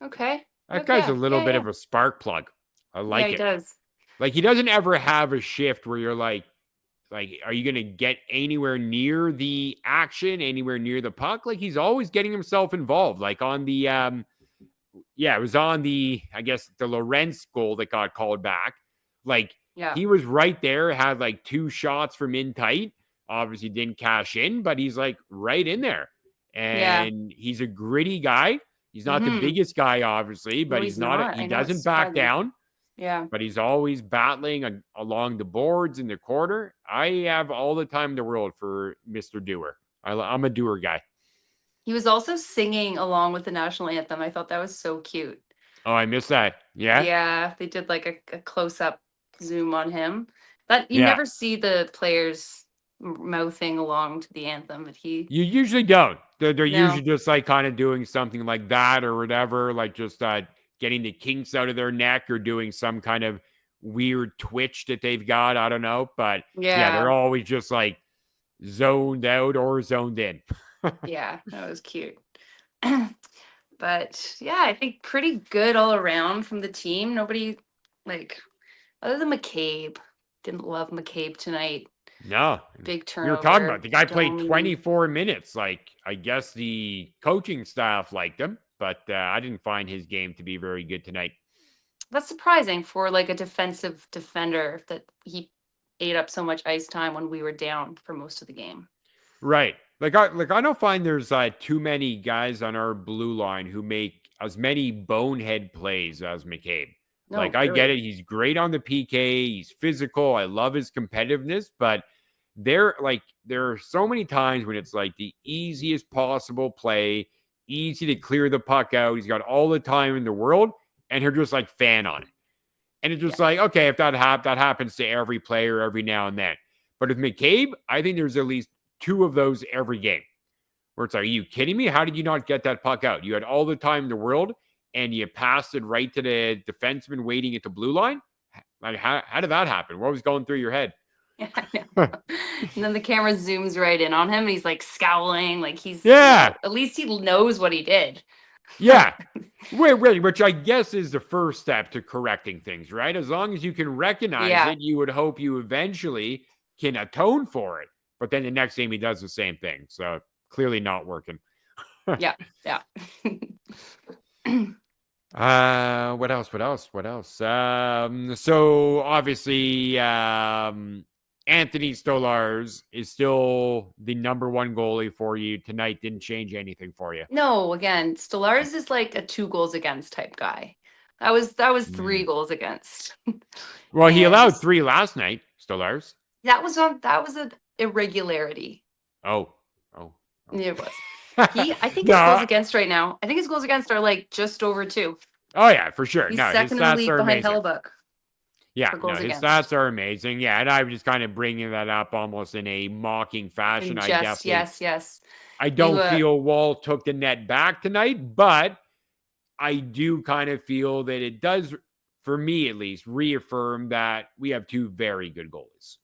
Okay. That guy's a little bit of a spark plug. I like it. He does. Like, he doesn't ever have a shift where you're like, are you going to get anywhere near the action, anywhere near the puck? Like, he's always getting himself involved. Like on the, it was on the, I guess, the Lorentz goal that got called back. Like, he was right there, had like 2 shots from in tight. Obviously didn't cash in, but he's like right in there. And he's a gritty guy. He's not the biggest guy, obviously, but he's not. He doesn't back down. Yeah. But he's always battling along the boards in the corner. I have all the time in the world for Mr. Dewar. I'm a Dewar guy. He was also singing along with the national anthem. I thought that was so cute. Oh, I missed that. Yeah? Yeah. They did like a close-up zoom on him. But you never see the players mouthing along to the anthem. But you usually don't. They're usually just like kind of doing something like that or whatever, like just getting the kinks out of their neck or doing some kind of weird twitch that they've got. I don't know. But they're always just like zoned out or zoned in. Yeah, that was cute. But yeah, I think pretty good all around from the team. Nobody, other than McCabe, didn't love McCabe tonight. No. Big turnover. We were talking about the guy played 24 minutes. Like, I guess the coaching staff liked him, but I didn't find his game to be very good tonight. That's surprising for like a defensive defender that he ate up so much ice time when we were down for most of the game. Right. I don't find there's too many guys on our blue line who make as many bonehead plays as McCabe. No, I get it. He's great on the PK. He's physical. I love his competitiveness, but there are so many times when it's like the easiest possible play, easy to clear the puck out. He's got all the time in the world, and he'll just like fan on it. And it's just like, okay, if that happens to every player every now and then. But with McCabe, I think there's at least 2 of those every game where it's like, are you kidding me? How did you not get that puck out? You had all the time in the world and you passed it right to the defenseman waiting at the blue line. Like, how did that happen? What was going through your head? Yeah, I know. And then the camera zooms right in on him and he's like scowling, like he's at least he knows what he did. Yeah. Wait, which I guess is the first step to correcting things, right? As long as you can recognize it, you would hope you eventually can atone for it. But then the next game he does the same thing. So clearly not working. Yeah. What else? So obviously, Anthony Stolarz is still the number 1 goalie for you tonight. Didn't change anything for you. No, again, Stolarz is like a 2 goals against type guy. That was 3 goals against. Well, he allowed 3 last night, Stolarz. That was an irregularity. Oh. It was. I think his goals against right now. I think his goals against are like just over 2. Oh yeah, for sure. He's second in the league behind Hellebuck. Yeah, his stats are amazing. Yeah, and I was just kind of bringing that up almost in a mocking fashion. Yes. I don't feel Wall took the net back tonight, but I do kind of feel that it does, for me at least, reaffirm that we have 2 very good goalies.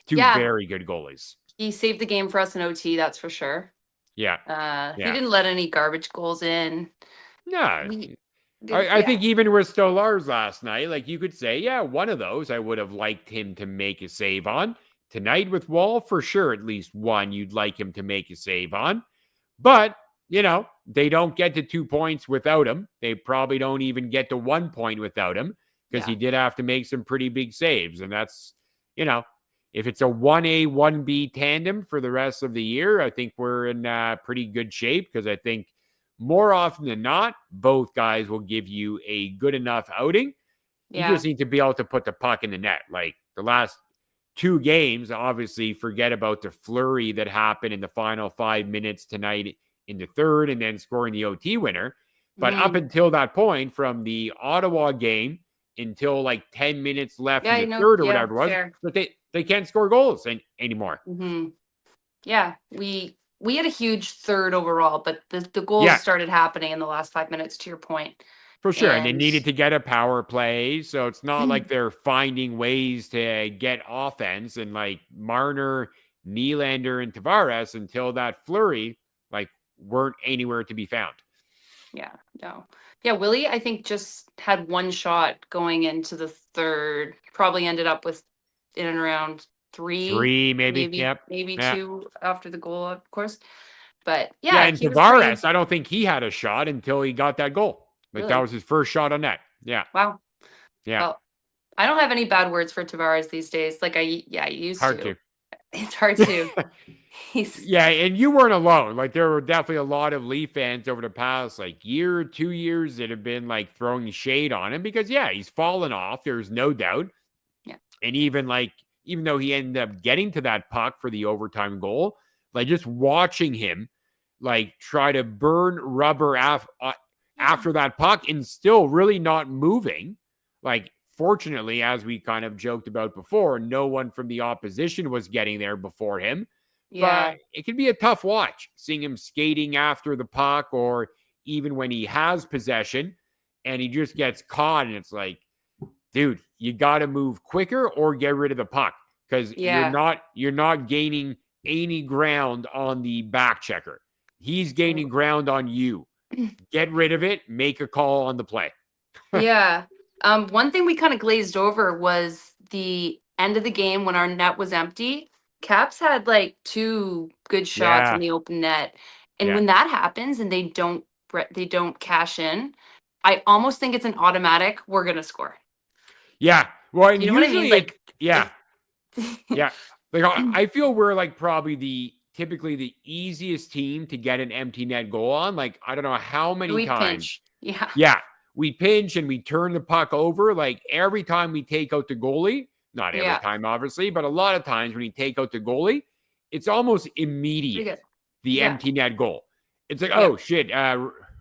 2 very good goalies. He saved the game for us in OT, that's for sure. Yeah. He didn't let any garbage goals in. No. I think even with Stolarz last night, like you could say, one of those I would have liked him to make a save on. Tonight with Wall, for sure, at least one you'd like him to make a save on. But, they don't get to 2 points without him. They probably don't even get to 1 point without him. because he did have to make some pretty big saves. And that's, if it's a 1A, 1B tandem for the rest of the year, I think we're in pretty good shape, because I think more often than not, both guys will give you a good enough outing. You just need to be able to put the puck in the net. Like the last 2 games, obviously, forget about the flurry that happened in the final 5 minutes tonight in the third, and then scoring the OT winner. But up until that point, from the Ottawa game until like 10 minutes left in the third or whatever it was, but they can't score goals anymore. Yeah, we had a huge third overall, but the goals started happening in the last 5 minutes, to your point. For sure. And they needed to get a power play. So it's not like they're finding ways to get offense. And like Marner, Nylander, and Tavares, until that flurry, like, weren't anywhere to be found. Yeah, no. Yeah, Willie, I think, just had 1 shot going into the third. Probably ended up with in and around 3. 3, maybe. Maybe 2 after the goal, of course. But and Tavares, I don't think he had a shot until he got that goal. Like, that was his first shot on net. Yeah. Wow. Yeah. Well, I don't have any bad words for Tavares these days. Like I used hard to. It's hard to. And you weren't alone. Like, there were definitely a lot of Leaf fans over the past like year, 2 years that have been like throwing shade on him, because he's fallen off. There's no doubt. Yeah. And even though he ended up getting to that puck for the overtime goal, like, just watching him like try to burn rubber after that puck and still really not moving. Like, fortunately, as we kind of joked about before, no one from the opposition was getting there before him. Yeah. But it can be a tough watch, seeing him skating after the puck, or even when he has possession and he just gets caught, and it's like, dude, you got to move quicker or get rid of the puck, because you're not gaining any ground on the back checker. He's gaining ground on you. Get rid of it. Make a call on the play. Yeah. One thing we kind of glazed over was the end of the game when our net was empty. Caps had like 2 good shots in the open net, and when that happens and they don't cash in, I almost think it's an automatic. We're gonna score. Yeah. Well, and you know usually, what I mean? Like, Like, I feel we're like probably typically the easiest team to get an empty net goal on. Like, I don't know how many times. Pinch. Yeah. We pinch and we turn the puck over. Like, every time we take out the goalie, not every time, obviously, but a lot of times when you take out the goalie, it's almost immediate, the empty net goal. It's like, oh, shit,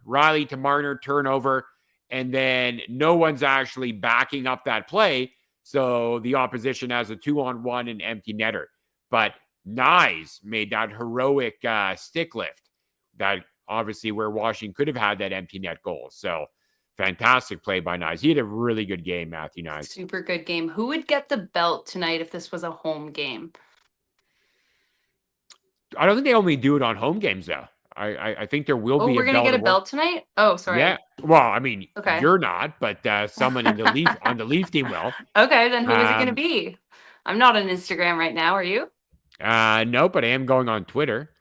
Riley to Marner turnover, and then no one's actually backing up that play. So the opposition has a 2-on-1 and empty netter. But Nyes made that heroic stick lift that obviously where Washington could have had that empty net goal. So fantastic play by Nyes. He had a really good game, Matthew Nyes. Super good game. Who would get the belt tonight if this was a home game? I don't think they only do it on home games, though. I think there will be. We're gonna get a belt tonight. Oh, sorry. Yeah. Well, I mean, you're not, but someone in the Leaf on the Leaf team will. Okay, then who is it gonna be? I'm not on Instagram right now. Are you? No, but I am going on Twitter.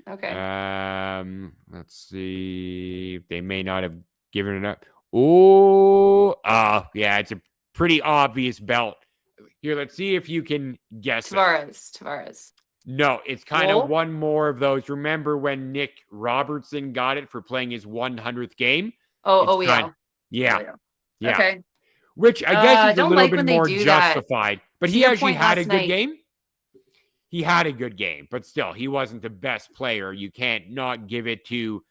Okay. Let's see. They may not have given it up. Oh, yeah, it's a pretty obvious belt. Here, let's see if you can guess Tavares. No, it's kind of one more of those. Remember when Nick Robertson got it for playing his 100th game? Yeah. Okay. Which I guess is a little bit more justified. But he actually had a good game. He had a good game, but still, he wasn't the best player. You can't not give it to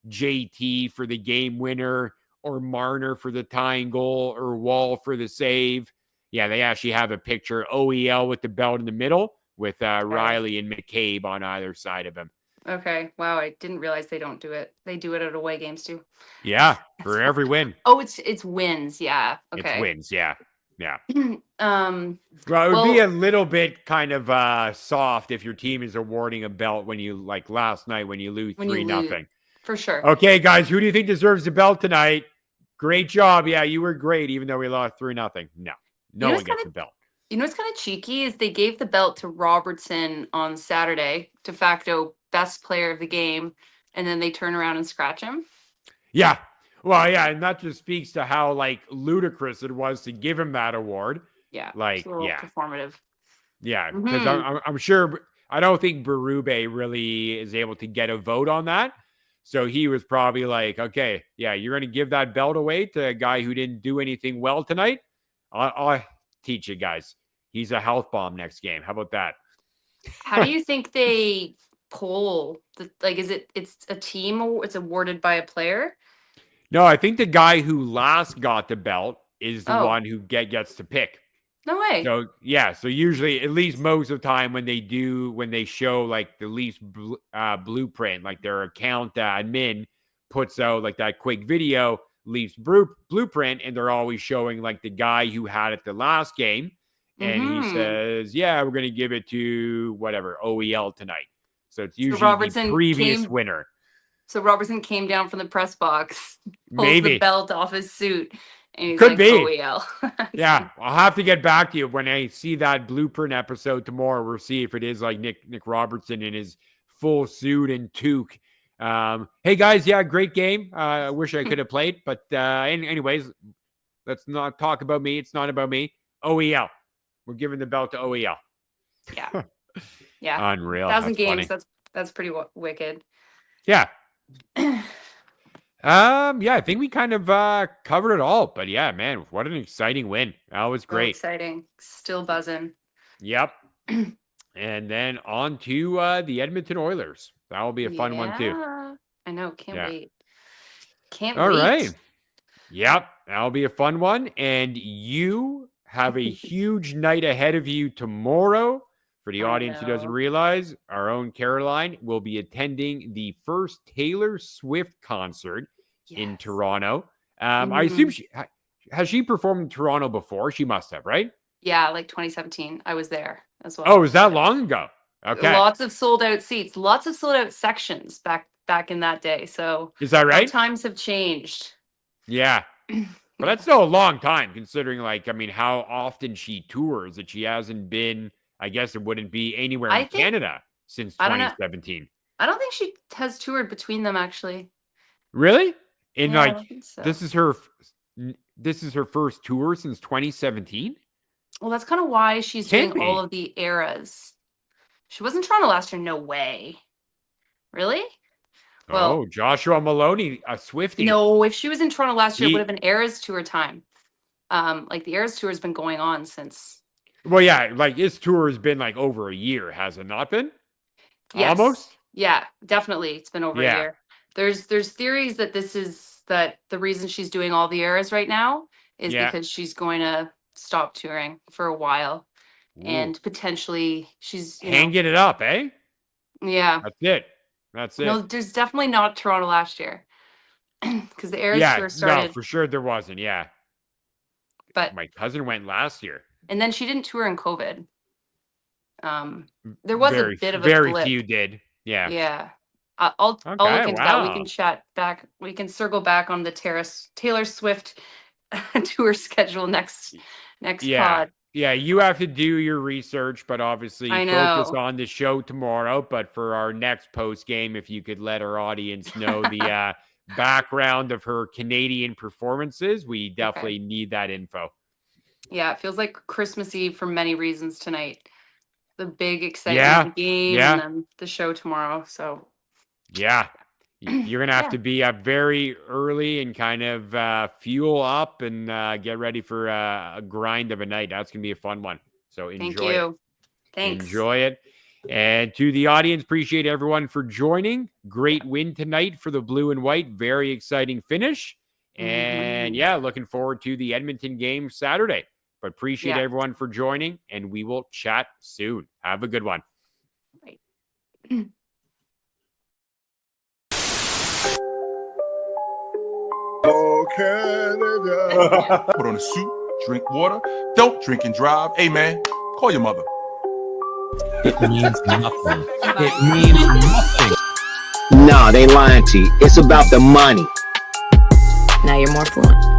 JT for the game winner, or Marner for the tying goal, or Wall for the save. Yeah, they actually have a picture, OEL with the belt in the middle, with Riley and McCabe on either side of him. Okay. Wow, I didn't realize they don't do it. They do it at away games too. Yeah, for every win. Oh, it's wins. Yeah. Okay. It's wins. Yeah. Yeah. Well, it would be a little bit kind of soft if your team is awarding a belt when you, like last night, when you lose 3-0. For sure. Okay, guys, who do you think deserves the belt tonight? Great job. Yeah, you were great, even though we lost 3-0. No one gets the belt. You know what's kind of cheeky is they gave the belt to Robertson on Saturday, de facto best player of the game, and then they turn around and scratch him. Yeah. Well, yeah, and that just speaks to how like ludicrous it was to give him that award. Yeah, Like, it's a little performative. Yeah, because I'm sure I don't think Berube really is able to get a vote on that. So he was probably like, okay, yeah, you're going to give that belt away to a guy who didn't do anything well tonight. I'll teach you guys. He's a health bomb next game. How about that? How do you think they poll? Like, it's a team? It's awarded by a player? No, I think the guy who last got the belt is the one who gets to pick. No way. So yeah, so usually, at least most of the time, when they show like the Leafs blueprint, like their account admin puts out like that quick video Leafs blueprint, and they're always showing like the guy who had it the last game, and he says, "Yeah, we're going to give it to whatever OEL tonight." So it's usually the previous winner. So Robertson came down from the press box, pulls Maybe the belt off his suit. And he's could like, be. OEL. Yeah, I'll have to get back to you when I see that blueprint episode tomorrow. We'll see if it is like Nick Robertson in his full suit and toque. Hey guys, yeah, great game. I wish I could have played, but anyways, let's not talk about me. It's not about me. OEL, we're giving the belt to OEL. Yeah, yeah, unreal. 1,000 games. Funny. That's pretty wicked. Yeah. Yeah, I think we kind of covered it all, but yeah, man, what an exciting win. That was great. So exciting. Still buzzing. Yep. And then on to the Edmonton Oilers. That'll be a fun one too. I know. Can't wait. Can't wait. All right. Yep. That'll be a fun one. And you have a huge night ahead of you tomorrow. For the audience who doesn't realize, our own Caroline will be attending the first Taylor Swift concert in Toronto. I assume has she performed in Toronto before? She must have, right? Yeah, like 2017. I was there as well. Oh, is that long ago? Okay. Lots of sold out seats, lots of sold out sections back in that day. So is that right? Times have changed. Yeah. But that's still a long time considering, like, I mean, how often she tours, that she hasn't been. I guess it wouldn't be anywhere in Canada since 2017. I don't think she has toured between them, actually. Really? And I don't think so. this is her first tour since 2017? Well, that's kind of why she's doing all of the eras. She was in Toronto last year. No way. Really? Well, Joshua Maloney, a Swiftie. No, if she was in Toronto last year, it would have been eras tour time. Like the eras tour has been going on since. Well, yeah, like his tour has been like over a year, has it not been? Yes. Almost? Yeah, definitely. It's been over a year. There's theories that that the reason she's doing all the eras right now is because she's going to stop touring for a while. Ooh. And potentially she's hanging it up, eh? Yeah. That's it. No, there's definitely not Toronto last year. Because the eras tour started. No, for sure there wasn't, yeah. But my cousin went last year. And then she didn't tour in COVID. There was a bit of a very blip. Few did. Yeah. Yeah. I'll look into that. We can chat back. We can circle back on the Taylor Swift tour schedule next pod. Yeah, you have to do your research, but obviously focus on the show tomorrow. But for our next post game, if you could let our audience know the background of her Canadian performances, we definitely need that info. Yeah, it feels like Christmas Eve for many reasons tonight. The big excitement game and then the show tomorrow. So yeah, you're going to have to be up very early and kind of fuel up and get ready for a grind of a night. That's going to be a fun one. So enjoy Thank you. Thanks. Enjoy it. And to the audience, appreciate everyone for joining. Great win tonight for the blue and white. Very exciting finish. And looking forward to the Edmonton game Saturday. But appreciate everyone for joining, and we will chat soon. Have a good one. Put on a suit, drink water. Don't drink and drive. Hey, man, call your mother. It means nothing. It means nothing. Nah, they lying to you. It's about the money. Now you're more fluent.